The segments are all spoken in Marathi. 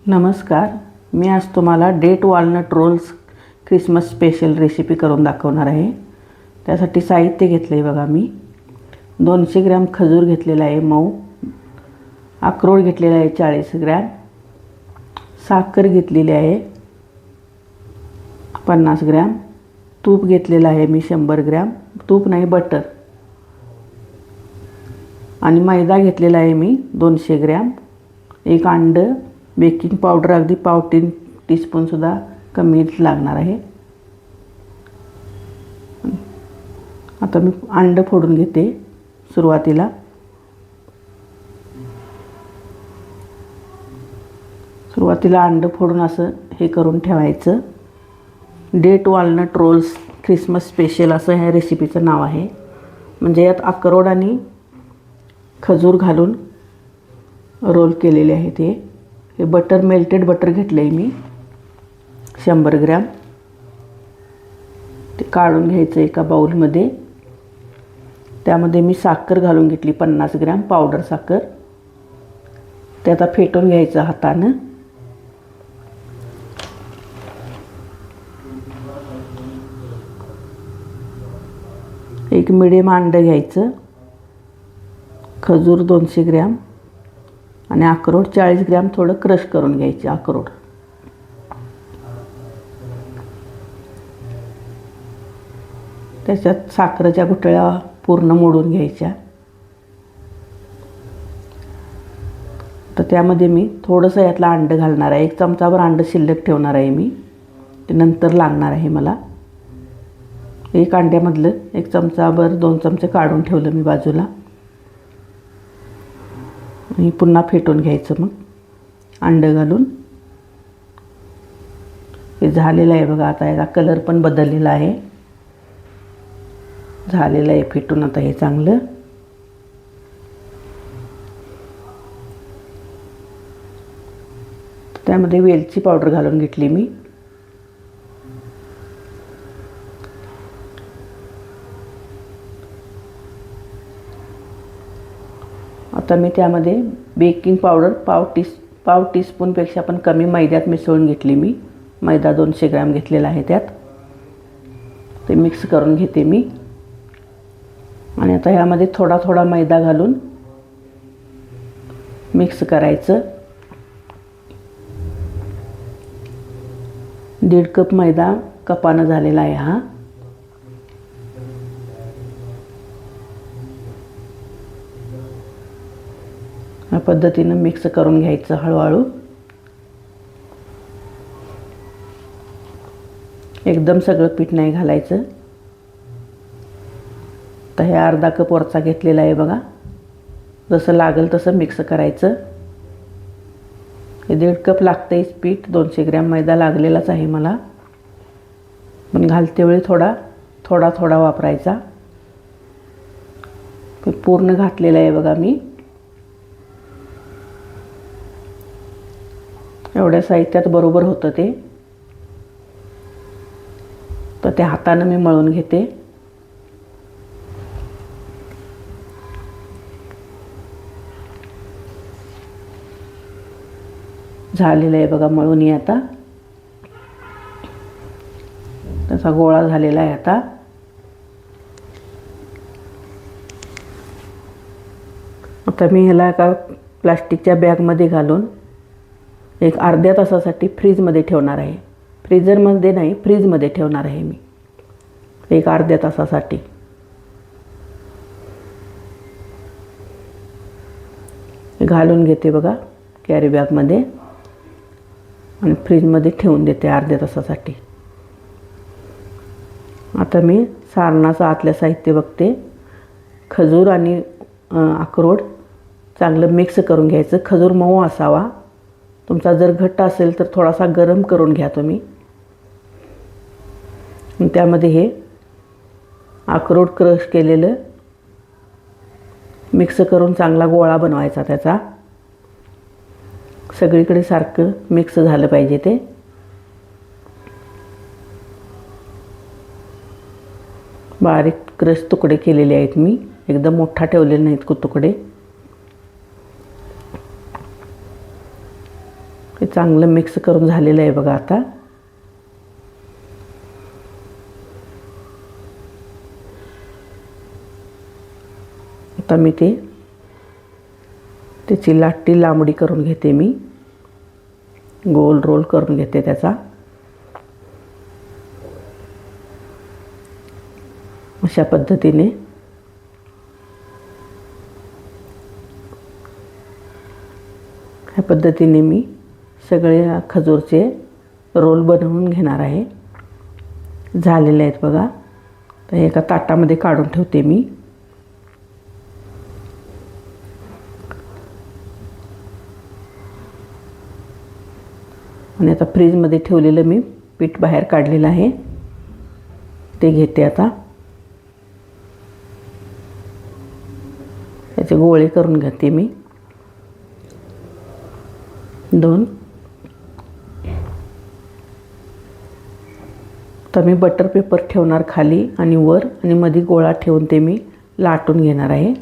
नमस्कार. मी आज तुम्हाला date walnut rolls Christmas special recipe करून दाखवणार आहे. त्यासाठी साहित्य घेतले आहे बघा. मी 200 ग्रॅम खजूर घेतलेला आहे मऊ, अक्रोड घेतलेला आहे 40 ग्रॅम, साखर घेतलेली आहे 50 ग्रॅम, तूप घेतलेलं आहे मी 100 ग्रॅम, तूप नाही बटर, आणि मैदा घेतलेला आहे मी 200 ग्रॅम, एक अंडं, बेकिंग पावडर अगदी 1/4 टीस्पूनसुद्धा कमी लागणार आहे. आता मी अंडं फोडून घेते. सुरुवातीला अंडं फोडून असं हे करून ठेवायचं. Date walnut rolls Christmas special असं ह्या रेसिपीचं नाव आहे. म्हणजे यात अक्रोड आणि खजूर घालून रोल केलेले आहे. हे बटर, मेल्टेड बटर घेतलं आहे मी 100 ग्रॅम. ते काढून घ्यायचं एका बाउलमध्ये. त्यामध्ये मी साखर घालून घेतली 50 ग्रॅम पावडर साखर. ते आता फेटून घ्यायचं हातानं. एक मिडियम अंडं घ्यायचं, खजूर 200 ग्रॅम आणि अक्रोड 40 ग्रॅम थोडं क्रश करून घ्यायचे अक्रोड. त्याच्यात साखरेच्या गुठळ्या पूर्ण मोडून घ्यायच्या. तर त्यामध्ये मी थोडंसं यातलं अंडं घालणार आहे. 1 चमचाभर अंडं शिल्लक ठेवणार आहे मी, ते नंतर लागणार आहे मला. एक अंड्यामधलं 1 चमचाभर 2 चमचे काढून ठेवलं मी बाजूला. आणि पुन्हा फेटून घ्यायचं मग अंडं घालून. हे झालेलं आहे बघा. आता याचा कलर पण बदललेला आहे. झालेलं आहे फेटून आता हे चांगलं. त्यामध्ये वेलची पावडर घालून घेतली मी. आता मी त्यामध्ये बेकिंग पावडर पाव टीस्पूनपेक्षा पण कमी मैद्यात मिसळून घेतली मी. मैदा 200 ग्रॅम घेतलेला आहे त्यात. ते मिक्स करून घेते मी. आणि आता ह्यामध्ये थोडा थोडा मैदा घालून मिक्स करायचं. 1.5 कप मैदा कपानं झालेला आहे हा. या पद्धतीनं मिक्स करून घ्यायचं हळूहळू. एकदम सगळं पीठ नाही घालायचं. तर हे अर्धा कप वरचा घेतलेला आहे बघा. जसं लागेल तसं मिक्स करायचं. हे 1.5 कप लागतंयच पीठ. 200 ग्रॅम मैदा लागलेलाच आहे मला, पण घालते वेळी थोडा थोडा वापरायचा. पूर्ण घातलेलं आहे बघा मी. एवढ्या साहित्यात बरोबर होतं ते. तर ते हातानं मी मळून घेते. झालेलं आहे बघा मळून. आता त्याचा गोळा झालेला आहे. आता मी ह्याला एका प्लास्टिकच्या बॅगमध्ये घालून एक अर्ध्या तासासाठी फ्रीजमध्ये ठेवणार आहे. फ्रीजरमध्ये नाही, फ्रीजमध्ये ठेवणार आहे मी एक अर्ध्या तासासाठी. घालून घेते बघा कॅरी बॅगमध्ये आणि फ्रीजमध्ये ठेवून देते अर्ध्या तासासाठी. आता मी सारणाचं आतलं साहित्य बघते. खजूर आणि अक्रोड चांगलं मिक्स करून घ्यायचं. खजूर मऊ असावा. तुमचा जर घट्ट असेल तर थोडासा गरम करून घ्या तुम्ही. त्यामध्ये हे अक्रोड क्रश केलेलं मिक्स करून चांगला गोळा बनवायचा. त्याचा सगळीकडे सारखं मिक्स झालं पाहिजे ते. बारीक क्रश तुकडे केलेले आहेत मी. एकदम मोठा ठेवलेले नाहीत तुकडे. हे चांगलं मिक्स करून झालेलं आहे बघा. आता मी त्याची लाटी लांबडी करून घेते. मी गोल रोल करून घेते त्याचा. अशा पद्धतीने ह्या पद्धतीने मी सगळे खजूरचे रोल बनवून घेणार आहे. झालेले आहेत बघा. तर एका ताटामध्ये काढून ठेवते मी. आणि आता फ्रीजमध्ये ठेवलेलं मी पीठ बाहेर काढलेलं आहे, ते घेते आता. त्याचे गोळे करून घेते मी 2. तर मी बटर पेपर ठेवणार खाली आणि वर, आणि मध्ये गोळा ठेवून ते मी लाटून घेणार आहे.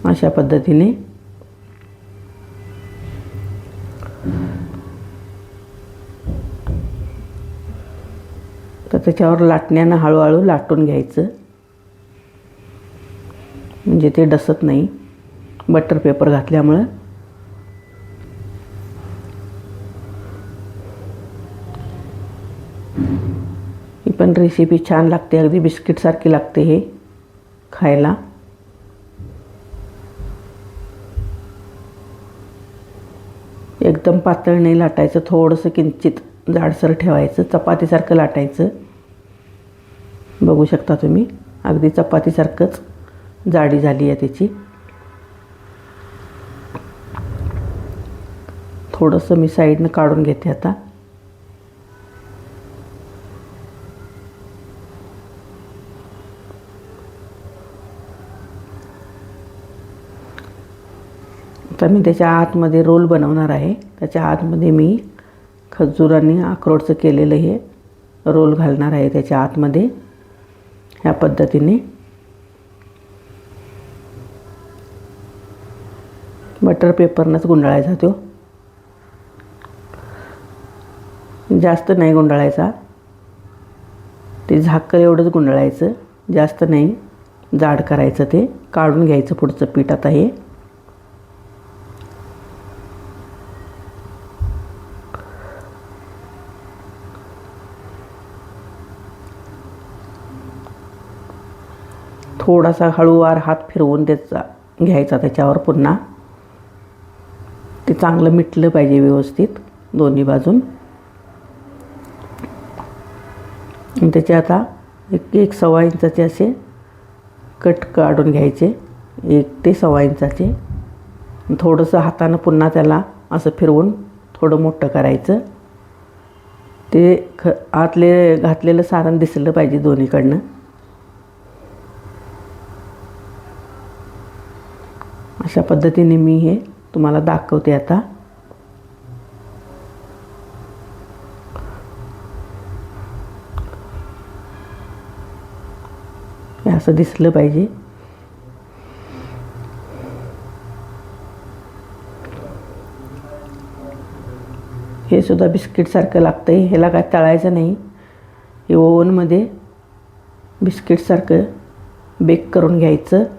अशा पद्धतीने तर त्याच्यावर लाटण्यानं हळूहळू लाटून घ्यायचं, म्हणजे ते डसत नाही बटर पेपर घातल्यामुळं. ही पण रेसिपी छान लागते, अगदी बिस्किटसारखी लागते हे खायला. एकदम पातळ नाही लाटायचं, थोडंसं किंचित जाडसर ठेवायचं, चपातीसारखं लाटायचं. बघू शकता तुम्ही, अगदी चपातीसारखंच जाडी झाली आहे त्याची. थोडंसं मी साईडनं काढून घेते आता. आता मी त्याच्या आतमध्ये रोल बनवणार आहे. त्याच्या आतमध्ये मी खजूर आणि अक्रोडचं केलेलं हे रोल घालणार आहे त्याच्या आतमध्ये. ह्या पद्धतीने बटर पेपरनंच गुंडाळायचा तो, जास्त नाही गुंडाळायचा. ते झाकं एवढंच गुंडाळायचं, जास्त नाही जाड करायचं. ते काढून घ्यायचं पुढचं पीठ. आता हे थोडासा हळूवार हात फिरवून त्याचा घ्यायचा त्याच्यावर पुन्हा. ते चांगलं मिटलं पाहिजे व्यवस्थित दोन्ही बाजून. आणि त्याचे आता 1-1.25 इंचाचे असे कट काढून घ्यायचे, 1 ते 1.25 इंचाचे. थोडंसं हातानं पुन्हा त्याला असं फिरवून थोडं मोठं करायचं. ते आतले घातलेलं सारण दिसलं पाहिजे दोन्हीकडनं. अशा पद्धतीने मी हे तुम्हाला दाखवते आता. हे असं दिसलं पाहिजे. हे सुद्धा बिस्किटसारखं लागतं आहे. ह्याला काय तळायचं नाही, हे ओव्हनमध्ये बिस्किटसारखं बेक करून घ्यायचं. -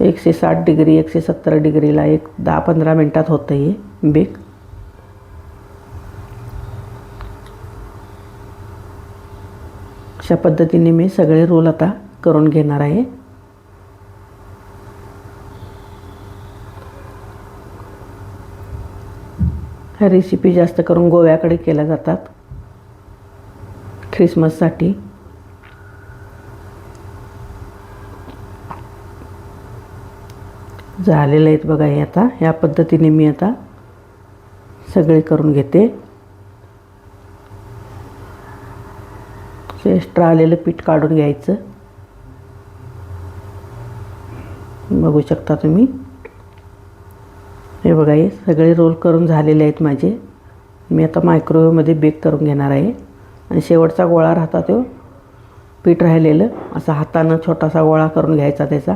160 डिग्री 170 डिग्रीला 10-15 मिनटात होतं हे बेक. अशा पद्धतीने मी सगळे रोल आता करून घेणार आहे. ह्या रेसिपी जास्त करून गोव्याकडे केल्या जातात ख्रिसमससाठी. झालेलं आहेत बघा हे. आता ह्या पद्धतीने मी आता सगळे करून घेते. एक्स्ट्रा आलेलं पीठ काढून घ्यायचं. बघू शकता तुम्ही. हे बघा, हे सगळे रोल करून झालेले आहेत माझे. मी आता मायक्रोवेव्हमध्ये बेक करून घेणार आहे. आणि शेवटचा गोळा राहता तो पीठ राहिलेलं असं हातानं छोटासा गोळा करून घ्यायचा त्याचा.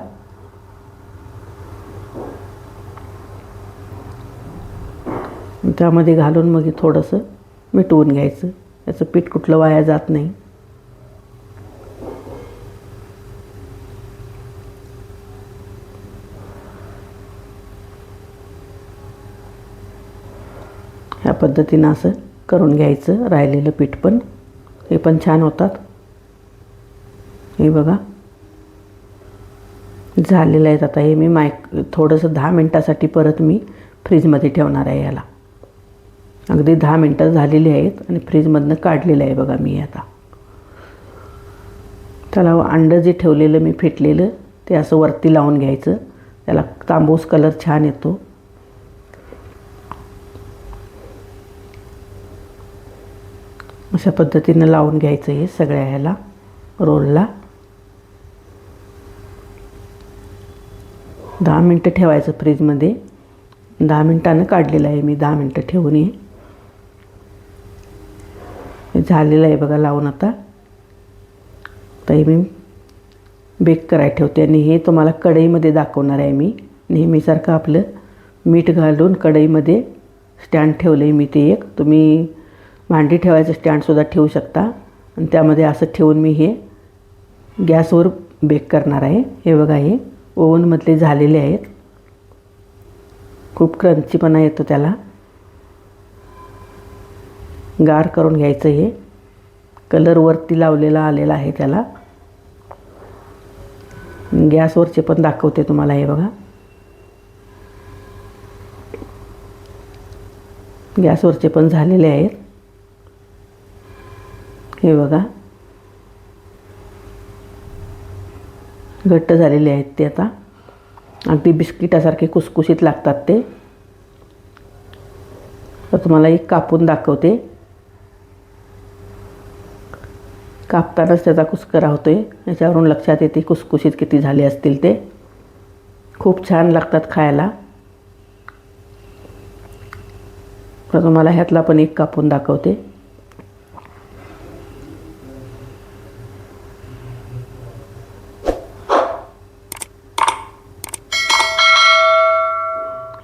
त्यामध्ये घालून मग थोडंसं मिटवून घ्यायचं. याचं पीठ कुठलं वाया जात नाही. ह्या पद्धतीनं असं करून घ्यायचं. राहिलेलं पीठ पण हे पण छान होतात. हे बघा झालेलं आहे. आता हे मी थोडंसं 10 मिनटासाठी परत मी फ्रीजमध्ये ठेवणार आहे. याला अगदी 10 मिनटं झालेली आहेत आणि फ्रीजमधनं काढलेलं आहे बघा मी आता. त्याला अंडं जे ठेवलेलं मी फेटलेलं ते असं वरती लावून घ्यायचं. त्याला तांबूस कलर छान येतो. अशा पद्धतीनं लावून घ्यायचं हे सगळ्या ह्याला रोलला. 10 मिनटं ठेवायचं फ्रीजमध्ये. 10 मिनटानं काढलेलं आहे मी. 10 मिनटं ठेवून हे झालेलं आहे बघा लावून. आता हे मी बेक करायला ठेवते आणि हे तुम्हाला कढईमध्ये दाखवणार आहे मी. नेहमीसारखं आपलं मीठ घालून कढईमध्ये स्टँड ठेवलं आहे मी. ते एक तुम्ही भांडी ठेवायचं स्टँडसुद्धा ठेवू शकता आणि त्यामध्ये असं ठेवून मी हे गॅसवर बेक करणार आहे. हे बघा हे ओव्हनमधले झालेले आहेत. खूप क्रंचीपणा येतो त्याला. गार करून घ्यायचं. हे कलर वरती लावलेला आलेला आहे त्याला. गॅसवरचे पण दाखवते तुम्हाला. हे बघा गॅसवरचे पण झालेले आहेत. हे बघा घट्ट झालेले आहेत ते. आता अगदी बिस्किटासारखे कुसकुशीत लागतात ते. तर तुम्हाला एक कापून दाखवते. कापतानाच त्याचा कुस्करा होतो आहे. याच्यावरून लक्षात येते कुसकुशीत किती झाले असतील ते. खूप छान लागतात खायला. तर तुम्हाला ह्यातला पण एक कापून दाखवते.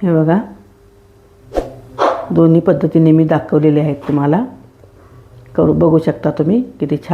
हे बघा दोन्ही पद्धतीने मी दाखवलेले आहेत. तुम्हाला बघू शकता तुम्ही किती छान